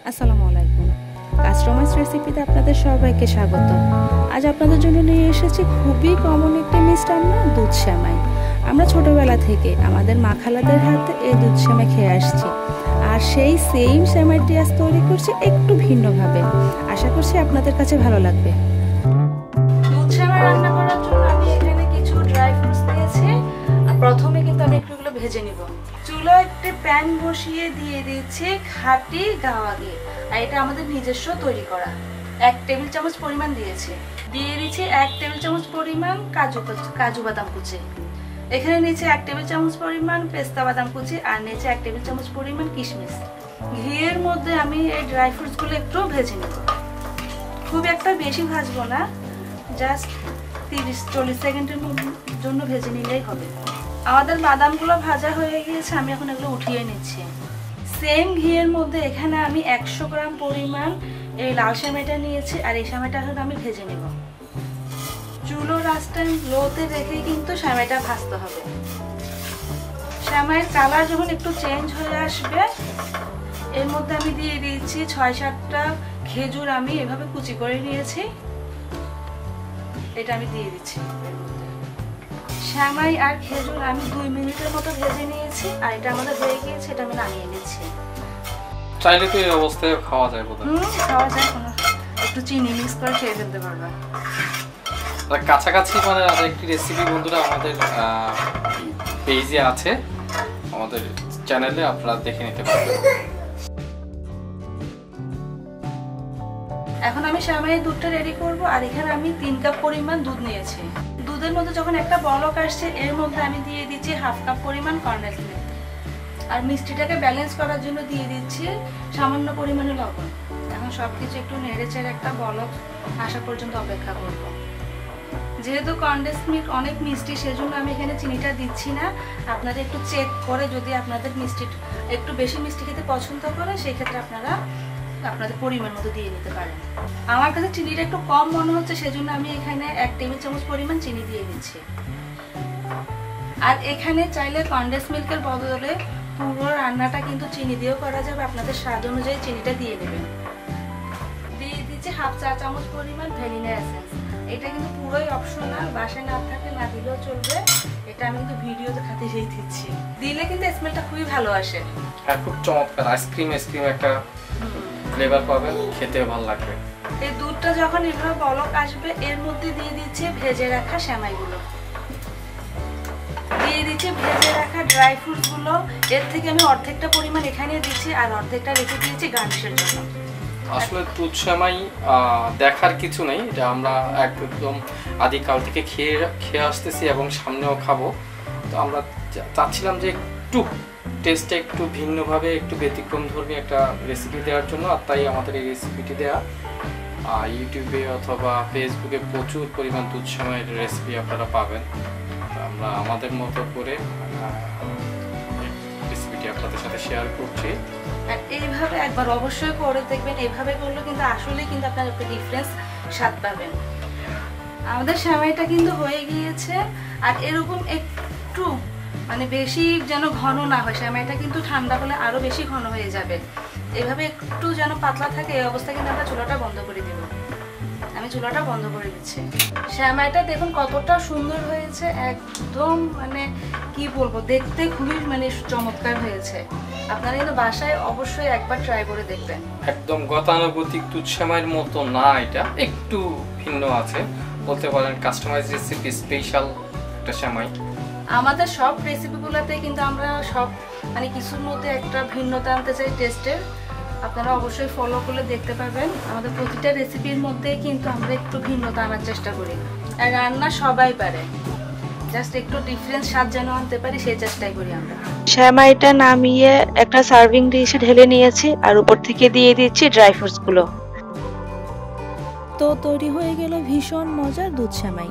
আসসালামু আলাইকুম। কাস্টমাইজ রেসিপিতে আপনাদের সবাইকে স্বাগত। আজ আপনাদের জন্য নিয়ে এসেছি খুবই কমন একটি মিষ্টান্ন, দুধ সেমাই। আমরা ছোটবেলা থেকে আমাদের মা খালাদের হাতে এই দুধ সেমাই খেয়ে আসছি, আর সেই সেম সেমাইটি আজ তৈরি করছি একটু ভিন্নভাবে। আশা করছি আপনাদের কাছে ভালো লাগবে। দুধ সেমাই রান্না করার জন্য আমি এখানে কিছু ড্রাই ফ্রুটস নিয়েছি। প্রথমে কিন্তু আমি একটু এগুলো ভেজে নিব। চুলায় একটি প্যান বসিয়ে দিয়ে দিচ্ছি খাঁটি গাওয়া ঘি, আর এটা আমাদের নিজস্ব তৈরি করা। 1 টেবিল চামচ পরিমাণ দিয়েছি। দিয়ে দিচ্ছি 1 টেবিল চামচ পরিমাণ কাজু বাদাম কুচি। এখানে নিচে 1 টেবিল চামচ পরিমাণ পেস্তা বাদাম কুচি, আর নিচে 1 টেবিল চামচ পরিমাণ কিশমিশ। ঘিয়ের মধ্যে আমি এই ড্রাই ফ্রুটসগুলো একটু ভেজে নেব। খুব একটা বেশি ভাজবো না, জাস্ট 30-40 সেকেন্ডের জন্য ভেজে নিলেই হবে। আমাদের বাদামগুলো ভাজা হয়ে গিয়েছে, আমি এখন এগুলো উঠিয়ে নিচ্ছি। সেম ঘিয়ের মধ্যে এখানে আমি 100 গ্রাম পরিমাণ এই লাল সেমাইটা নিয়েছি, আর এই সেমাইটা এখন আমি ভেজে নেব। চুলোর আঁচটা লোতে রেখে কিন্তু সেমাইটা ভাজতে হবে। সেমাইয়ের কালার যখন একটু চেঞ্জ হয়ে আসবে, এর মধ্যে আমি দিয়ে দিয়েছি 6-7টা খেজুর আমি এভাবে কুচি করে নিয়েছি, এটা আমি দিয়ে দিচ্ছি। সেমাই আর খেজুর আমি 2 মিনিটের মতো ভেজে নিয়েছি, আর এটা আমাদের হয়ে গিয়েছে, এটা আমি নামিয়ে নিচ্ছি। চাইলে তো এই অবস্থায় খাওয়া যায় বোধহয়। খাওয়া যায়, একটু চিনি মিক্স করে খেয়ে ফেলতে পারবে। কাছাকাছি মানে আরেকটি রেসিপি বন্ধুরা আমাদের পেজে আছে, আমাদের চ্যানেলে আপনারা দেখে নিতে পারবেন। এখন আমি সেমাইয়ের দুধটা রেডি করব, আর এখানে আমি 3 কাপ পরিমাণ দুধ নিয়েছি। দুধের মধ্যে যখন একটা বলক আসছে, এর মধ্যে আমি দিয়ে দিচ্ছি 1/2 কাপ পরিমাণ কর্নেল মিল্ক, আর মিষ্টিটাকে ব্যালেন্স করার জন্য দিয়ে দিচ্ছি সামান্য পরিমাণে লবণ। এখন সবকিছু একটু নেড়ে চেড়ে একটা বলক আসা পর্যন্ত অপেক্ষা করব। যেহেতু কনডেন্স মিল্ক অনেক মিষ্টি, সেজন্য আমি এখানে চিনিটা দিচ্ছি না। আপনারা একটু চেক করে, যদি আপনাদের মিষ্টি একটু বেশি মিষ্টি খেতে পছন্দ করে, সেই ক্ষেত্রে আপনারা আপনাদের পরিমাণ মতো দিয়ে নিতে পারেন। আমার কাছে চিনিটা একটু কম মনে হচ্ছে, সেজন্য আমি এখানে 1 টেবিল চামচ পরিমাণ চিনি দিয়ে দিচ্ছি। আর এখানে চাইলে কনডেন্স মিল্কের বদলে পুরো রান্নাটা কিন্তু চিনি দিয়েও করা যাবে, আপনাদের স্বাদ অনুযায়ী চিনিটা দিয়ে নেবেন। দিয়ে দিচ্ছি 1/2 চা চামচ পরিমাণ ভ্যানিলা এসেন্স। এটা কিন্তু পুরোই অপশনাল, বাসায় না থাকলে না দিলেও চলবে। এটা আমি কিন্তু ভিডিওতে খাতিরেই দিচ্ছি, দিলে কিন্তু স্মেলটা খুবই ভালো আসে। হ্যাঁ, খুব চমৎকার আইসক্রিম একটা ফ্লেভার পাবেন, খেতে ভালো লাগবে। এই দুধটা যখন এভাবে বলক আসবে, এর মধ্যে দিয়ে দিচ্ছি ভেজে রাখা সেমাইগুলো, দিয়ে দিচ্ছি ভেজে রাখা ড্রাই ফ্রুটসগুলো। এর থেকে আমি অর্ধেকটা পরিমাণ এখানে দিচ্ছি, আর অর্ধেকটা রেখে দিয়েছি গার্নিশের জন্য। আসলে দুধ সেমাই দেখার কিছু নেই, এটা আমরা একদম আদিকাল থেকে খেয়ে আসতেছি এবং সামনেও খাবো। তো আমরা চাচ্ছিলাম যে একটু টেস্টটা একটু ভিন্নভাবে, একটু ব্যতিক্রম ধর্মী একটা রেসিপি দেওয়ার জন্য, আর তাই আমাদের এই রেসিপিটি দেওয়া। ইউটিউবে অথবা ফেসবুকে প্রচুর পরিমাণ দুধ সেমাইয়ের রেসিপি আপনারা পাবেন। আমরা আমাদের মতো করে রেসিপিটি আপনাদের সাথে শেয়ার করছি। আর এইভাবে একবার অবশ্যই করে দেখবেন, এইভাবে করলে কিন্তু আসলে কিন্তু আপনারা একটা ডিফারেন্স স্বাদ পাবেন। আমাদের সেমাইটা কিন্তু হয়ে গিয়েছে, আর এরকম একটু মানে বেশি যেন ঘন না হয়, সেমাইটা কিন্তু ঠান্ডা হলে আরো বেশি ঘন হয়ে যাবে। এভাবে একটু যেন পাতলা থাকে, এই অবস্থায় কিন্তু আমরা চুলাটা বন্ধ করে দিব। আমি চুলাটা বন্ধ করে দিচ্ছি। সেমাইটা দেখুন কতটা সুন্দর হয়েছে, একদম মানে কি বলবো, দেখতে খুবই মানে চমৎকার হয়েছে। আপনারা কিন্তু বাসায় অবশ্যই একবার ট্রাই করে দেখবেন। একদম গতানুগতিক দুধ সেমাইয়ের মতো না, এটা একটু ভিন্ন আছে, বলতে পারেন কাস্টমাইজ রেসিপি, স্পেশাল একটা সেমাই। আমাদের সব রেসিপিগুলোতে কিন্তু আমরা সব মানে কিছুর মধ্যে একটা ভিন্নতা আনতে চাই টেস্টের। আপনারা অবশ্যই ফলো করলে দেখতে পাবেন, আমাদের প্রতিটা রেসিপির মধ্যেই কিন্তু আমরা একটু ভিন্নতা আনার চেষ্টা করি। আর রান্না সবাই পারে, জাস্ট একটু ডিফারেন্স স্বাদ যেন আনতে পারি, সেই চেষ্টাই করি আমরা। সেমাইটা নামিয়ে একটা সার্ভিং ডিশে ঢেলে নিয়েছি, আর উপর থেকে দিয়ে দিচ্ছি ড্রাই ফ্রুটসগুলো। তো তৈরি হয়ে গেল ভীষণ মজার দুধ সেমাই।